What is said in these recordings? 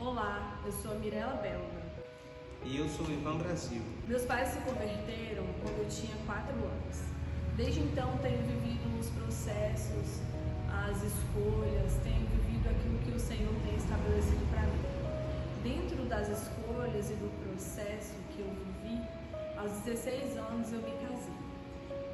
Olá, eu sou a Mirella Belga. E eu sou o Ivan Brasil. Meus pais se converteram quando eu tinha 4 anos. Desde então tenho vivido os processos, as escolhas, tenho vivido aquilo que o Senhor tem estabelecido para mim. Dentro das escolhas e do processo que eu vivi, aos 16 anos eu me casei.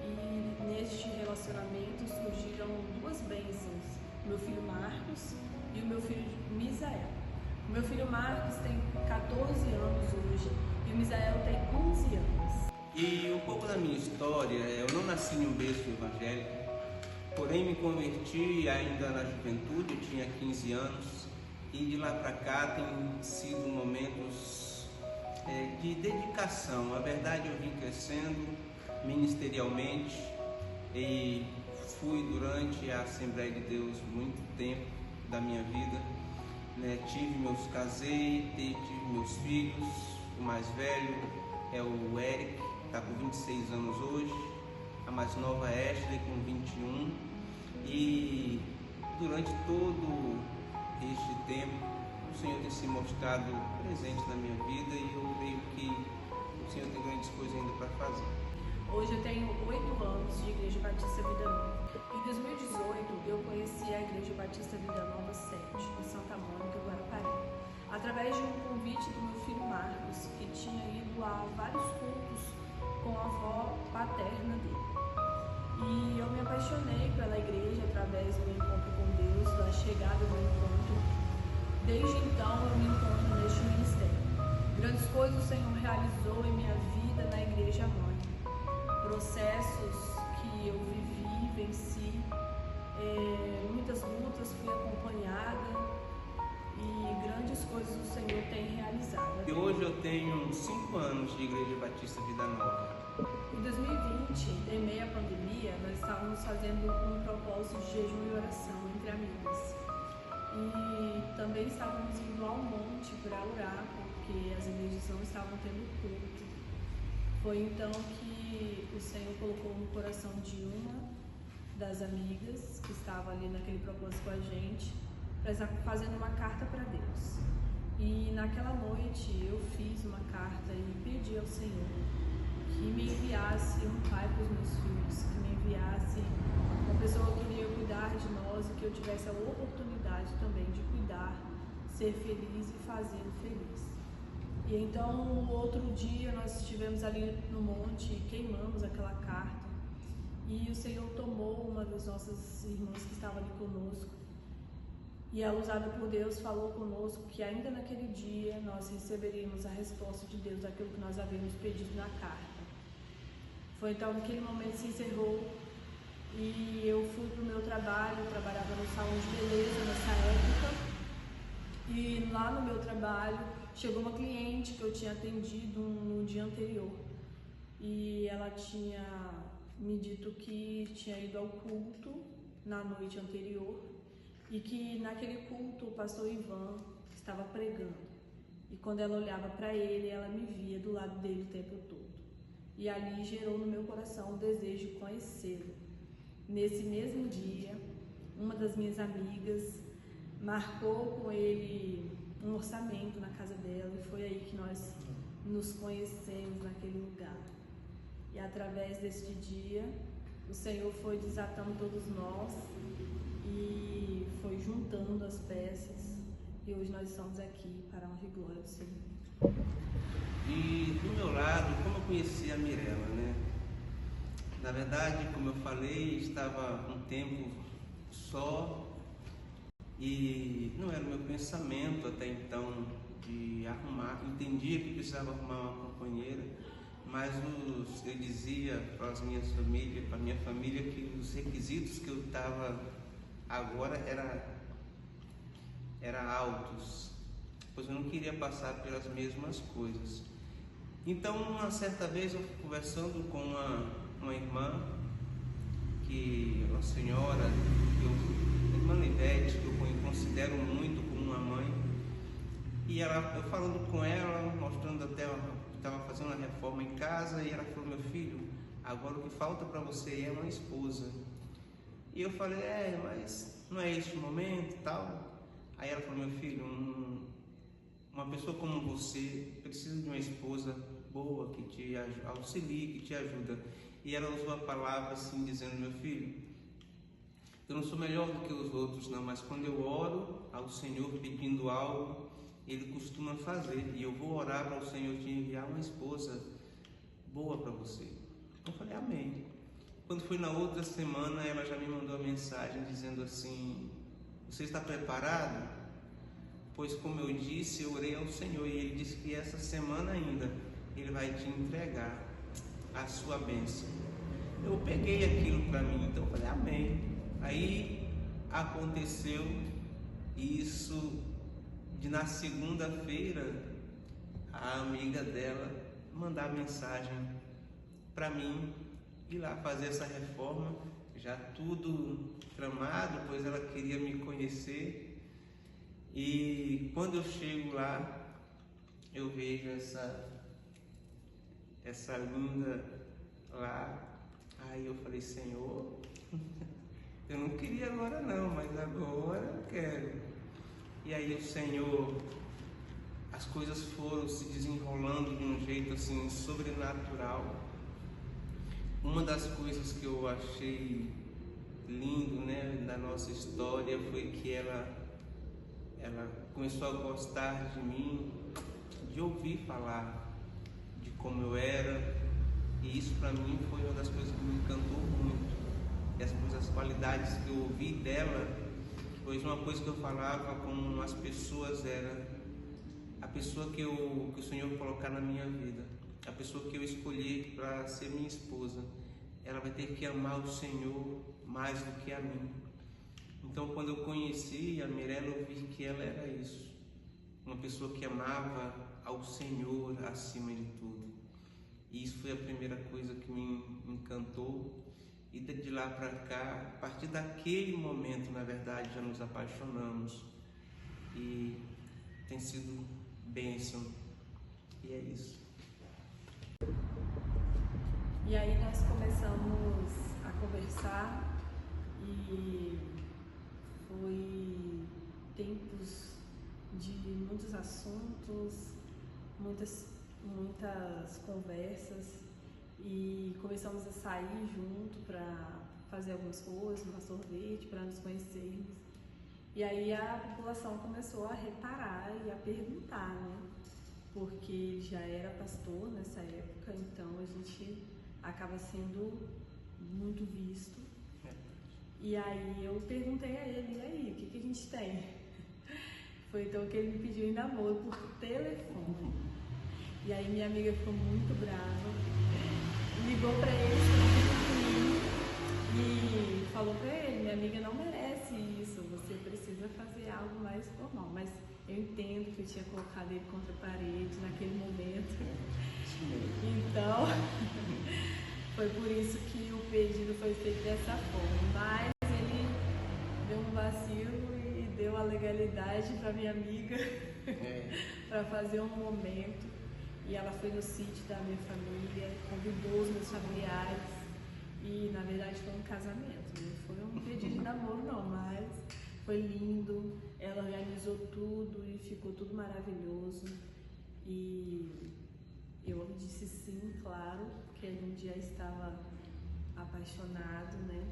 E neste relacionamento surgiram 2 bênçãos, meu filho Marcos e o meu filho Misael. O meu filho Marcos tem 14 anos hoje e o Misael tem 11 anos. E um pouco da minha história, eu não nasci em um berço evangélico, porém me converti ainda na juventude, eu tinha 15 anos, e de lá para cá tem sido momentos de dedicação. A verdade, eu vim crescendo ministerialmente e fui durante a Assembleia de Deus muito tempo da minha vida, casei, tive meus filhos. O mais velho é o Eric, está com 26 anos hoje, a mais nova é Ashley com 21, e durante todo este tempo o Senhor tem se mostrado presente na minha vida e eu creio que o Senhor tem grandes coisas ainda para fazer. Hoje eu tenho 8 anos de Igreja Batista Vida Nova. Em 2018 eu conheci a Igreja Batista Vida Nova 7, em Santa Mônica, Guarapari, através de um convite do meu filho Marcos, que tinha ido a vários cultos com a avó paterna dele. E eu me apaixonei pela igreja através do encontro com Deus, da chegada do encontro. Desde então eu me encontro neste ministério. Grandes coisas o Senhor realizou em minha vida na Igreja Mãe. Processos que eu vivi, venci, muitas lutas, fui acompanhada e grandes coisas o Senhor tem realizado. E hoje eu tenho 5 anos de Igreja Batista Vida Nova. Em 2020, em meio à pandemia, nós estávamos fazendo um propósito de jejum e oração entre amigas. E também estávamos indo ao monte para orar, porque as igrejas não estavam tendo culto. Foi então que o Senhor colocou no coração de uma das amigas que estava ali naquele propósito com a gente, para estar fazendo uma carta para Deus. E naquela noite eu fiz uma carta e pedi ao Senhor que me enviasse um pai para os meus filhos, que me enviasse uma pessoa que iria cuidar de nós e que eu tivesse a oportunidade também de cuidar, ser feliz e fazê-lo feliz. E então, no outro dia, nós estivemos ali no monte e queimamos aquela carta. E o Senhor tomou uma das nossas irmãs que estava ali conosco. E ela, usada por Deus, falou conosco que ainda naquele dia nós receberíamos a resposta de Deus daquilo que nós havíamos pedido na carta. Foi então que aquele momento se encerrou e eu fui para o meu trabalho. Eu trabalhava no salão de beleza nessa época. E lá no meu trabalho chegou uma cliente que eu tinha atendido no dia anterior e ela tinha me dito que tinha ido ao culto na noite anterior e que naquele culto o pastor Ivan estava pregando, e quando ela olhava para ele, ela me via do lado dele o tempo todo, e ali gerou no meu coração o desejo de conhecê-lo. Nesse mesmo dia, uma das minhas amigas marcou com ele um orçamento na casa dela e foi aí que nós nos conhecemos naquele lugar. E através deste dia, o Senhor foi desatando todos nós e foi juntando as peças e hoje nós estamos aqui para a honra e glória do Senhor. E do meu lado, como eu conheci a Mirella, Na verdade, como eu falei, estava um tempo só. E não era o meu pensamento até então de arrumar, entendia que precisava arrumar uma companheira, mas eu dizia para a minha família, que os requisitos que eu estava agora era altos, pois eu não queria passar pelas mesmas coisas. Então, uma certa vez eu fui conversando com uma irmã, uma senhora, irmã Livete, que eu considero muito como uma mãe, e eu falando com ela, mostrando até que estava fazendo uma reforma em casa, e ela falou: meu filho, agora o que falta para você é uma esposa. E eu falei: mas não é este o momento e tal. Aí ela falou: meu filho, uma pessoa como você precisa de uma esposa boa, que te auxilie, que te ajuda. E ela usou a palavra assim, dizendo: meu filho, eu não sou melhor do que os outros não, mas quando eu oro ao Senhor pedindo algo, Ele costuma fazer, e eu vou orar para o Senhor te enviar uma esposa boa para você. Eu falei: amém. Quando foi na outra semana, ela já me mandou uma mensagem dizendo assim: você está preparado? Pois como eu disse, eu orei ao Senhor e Ele disse que essa semana ainda Ele vai te entregar a sua bênção. Eu peguei aquilo para mim, então eu falei: amém. Aí aconteceu isso de na segunda-feira a amiga dela mandar mensagem para mim ir lá fazer essa reforma, já tudo tramado, pois ela queria me conhecer. E quando eu chego lá, eu vejo essa linda lá. Aí eu falei: Senhor, eu não queria agora não, mas agora eu quero. E aí o Senhor, as coisas foram se desenrolando de um jeito assim sobrenatural. Uma das coisas que eu achei lindo, né, da nossa história foi que ela começou a gostar de mim, de ouvir falar de como eu era, e isso para mim foi uma das coisas que me encantou muito. E as qualidades que eu ouvi dela, pois uma coisa que eu falava com as pessoas era a pessoa que o Senhor colocar na minha vida, a pessoa que eu escolhi para ser minha esposa, ela vai ter que amar o Senhor mais do que a mim. Então, quando eu conheci a Mirella, eu vi que ela era isso, uma pessoa que amava ao Senhor acima de tudo. E isso foi a primeira coisa que me encantou. E de lá para cá, a partir daquele momento, na verdade, já nos apaixonamos. E tem sido bênção. E é isso. E aí nós começamos a conversar e foi tempos de muitos assuntos, muitas conversas, e começamos a sair junto para fazer algumas coisas, tomar sorvete, para nos conhecermos. E aí a população começou a reparar e a perguntar, né? Porque ele já era pastor nessa época, então a gente acaba sendo muito visto. E aí eu perguntei a ele: e aí, o que a gente tem? Foi então que ele me pediu em namoro por telefone. E aí minha amiga ficou muito brava, ligou pra ele e falou pra ele: minha amiga não merece isso, você precisa fazer algo mais formal. Mas eu entendo que eu tinha colocado ele contra a parede naquele momento. Então, foi por isso que o pedido foi feito dessa forma. Mas ele deu um vacilo e deu a legalidade para minha amiga para fazer um momento. E ela foi no sítio da minha família, convidou os meus familiares. E na verdade foi um casamento, não foi um pedido de namoro não, mas foi lindo. Ela organizou tudo e ficou tudo maravilhoso. E eu disse sim, claro, porque a gente já estava apaixonado, né?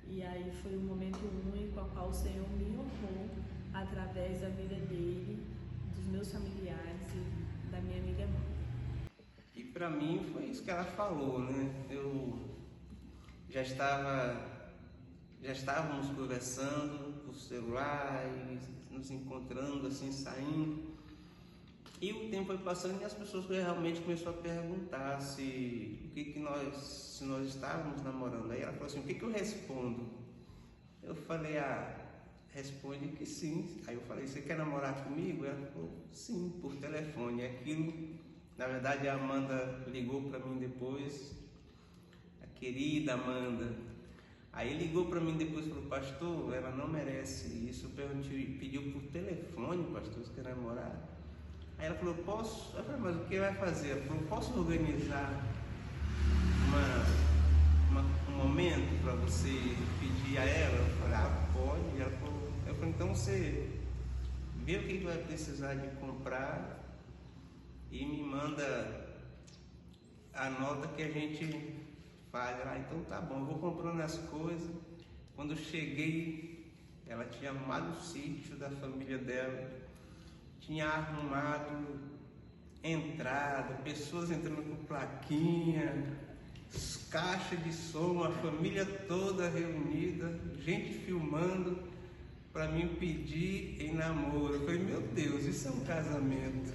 E aí foi um momento único ao qual o Senhor me honrou através da vida dele, dos meus familiares e da minha amiga. E para mim foi isso que ela falou, né? Eu já estávamos conversando por celular e nos encontrando, assim, saindo. E o tempo foi passando e as pessoas realmente começaram a perguntar se nós estávamos namorando. Aí ela falou assim: o que eu respondo? Eu falei: responde que sim. Aí eu falei: você quer namorar comigo? Ela falou: sim, por telefone. E aquilo, na verdade, a Amanda ligou para mim depois, a querida Amanda. Aí ligou para mim depois e falou: pastor, ela não merece isso. Pediu por telefone, pastor, você quer namorar? Aí ela falou: posso? Eu falei: mas o que vai fazer? Ela falou: posso organizar um momento para você pedir a ela? Eu falei: pode. Eu falei: então você vê o que tu vai precisar de comprar e me manda a nota que a gente faz. Ah, então tá bom, eu vou comprando as coisas. Quando eu cheguei, ela tinha arrumado o sítio da família dela, tinha arrumado entrada, pessoas entrando com plaquinha, caixa de som, a família toda reunida, gente filmando para me pedir em namoro. Eu falei, meu Deus, isso é um casamento.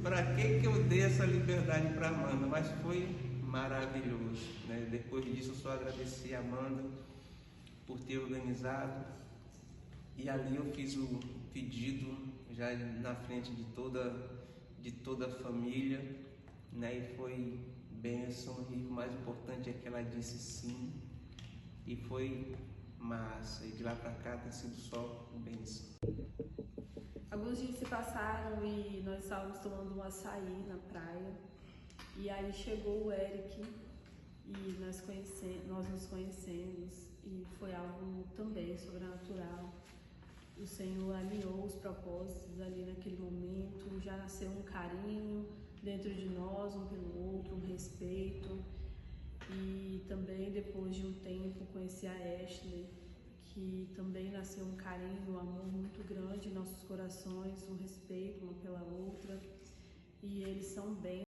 Para que eu dei essa liberdade para Amanda? Mas foi maravilhoso, né? Depois disso eu só agradeci a Amanda por ter organizado, e ali eu fiz o pedido já na frente de toda a família, né? E foi bênção, e o mais importante é que ela disse sim, e foi massa, e de lá para cá tem sido só bênção. Alguns dias se passaram e nós estávamos tomando um açaí na praia, e aí chegou o Eric e nós nos conhecemos, e foi algo também sobrenatural. O Senhor alinhou os propósitos ali naquele momento, já nasceu um carinho dentro de nós, um pelo outro, um respeito. E também depois de um tempo conheci a Ashley, que também nasceu um carinho, um amor muito grande em nossos corações, um respeito uma pela outra. E eles são bem